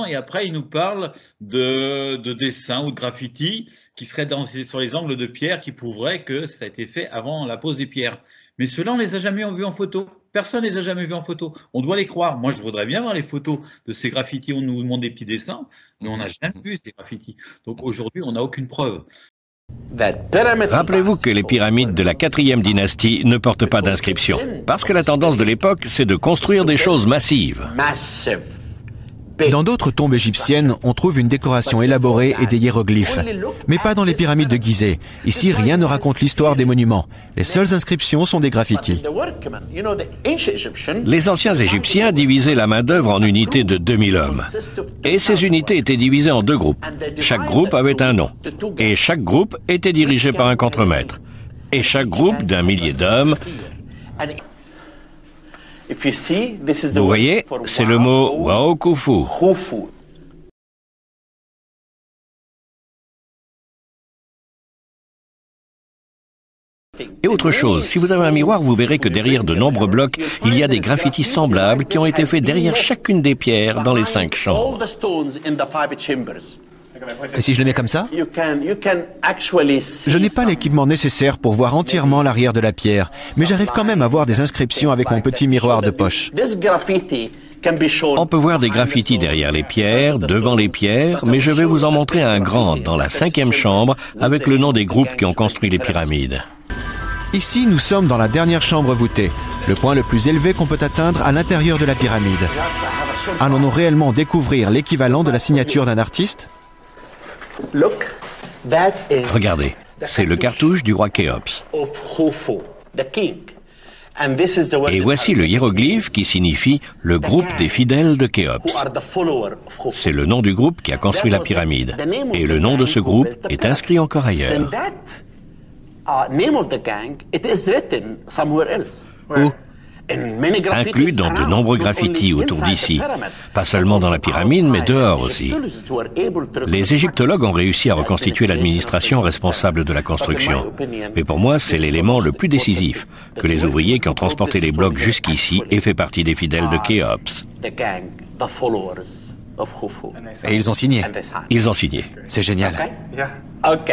Et après, il nous parle de dessins ou de graffitis qui seraient sur les angles de pierre qui prouveraient que ça a été fait avant la pose des pierres. Mais ceux-là, on ne les a jamais vus en photo. Personne ne les a jamais vus en photo. On doit les croire. Moi, je voudrais bien voir les photos de ces graffitis. On nous montre des petits dessins, mais on n'a jamais vu ces graffitis. Donc aujourd'hui, on n'a aucune preuve. Rappelez-vous que les pyramides de la 4e dynastie ne portent pas d'inscription, parce que la tendance de l'époque, c'est de construire des choses massives. Dans d'autres tombes égyptiennes, on trouve une décoration élaborée et des hiéroglyphes. Mais pas dans les pyramides de Gizeh. Ici, rien ne raconte l'histoire des monuments. Les seules inscriptions sont des graffitis. Les anciens Égyptiens divisaient la main-d'œuvre en unités de 2000 hommes. Et ces unités étaient divisées en 2 groupes. Chaque groupe avait un nom. Et chaque groupe était dirigé par un contremaître. Et chaque groupe d'un millier d'hommes. Vous voyez, c'est le mot Waokufu. Et autre chose, si vous avez un miroir, vous verrez que derrière de nombreux blocs, il y a des graffitis semblables qui ont été faits derrière chacune des pierres dans les 5 chambres. Et si je le mets comme ça? Je n'ai pas l'équipement nécessaire pour voir entièrement l'arrière de la pierre, mais j'arrive quand même à voir des inscriptions avec mon petit miroir de poche. On peut voir des graffitis derrière les pierres, devant les pierres, mais je vais vous en montrer un grand dans la 5e chambre avec le nom des groupes qui ont construit les pyramides. Ici, nous sommes dans la dernière chambre voûtée, le point le plus élevé qu'on peut atteindre à l'intérieur de la pyramide. Allons-nous réellement découvrir l'équivalent de la signature d'un artiste? Regardez, c'est le cartouche du roi Khéops. Et voici le hiéroglyphe qui signifie le groupe des fidèles de Khéops. C'est le nom du groupe qui a construit la pyramide. Et le nom de ce groupe est inscrit encore ailleurs. Où? Inclus dans de nombreux graffitis autour d'ici. Pas seulement dans la pyramide, mais dehors aussi. Les égyptologues ont réussi à reconstituer l'administration responsable de la construction. Mais pour moi, c'est l'élément le plus décisif, que les ouvriers qui ont transporté les blocs jusqu'ici aient fait partie des fidèles de Khéops. Et ils ont signé. Ils ont signé. C'est génial.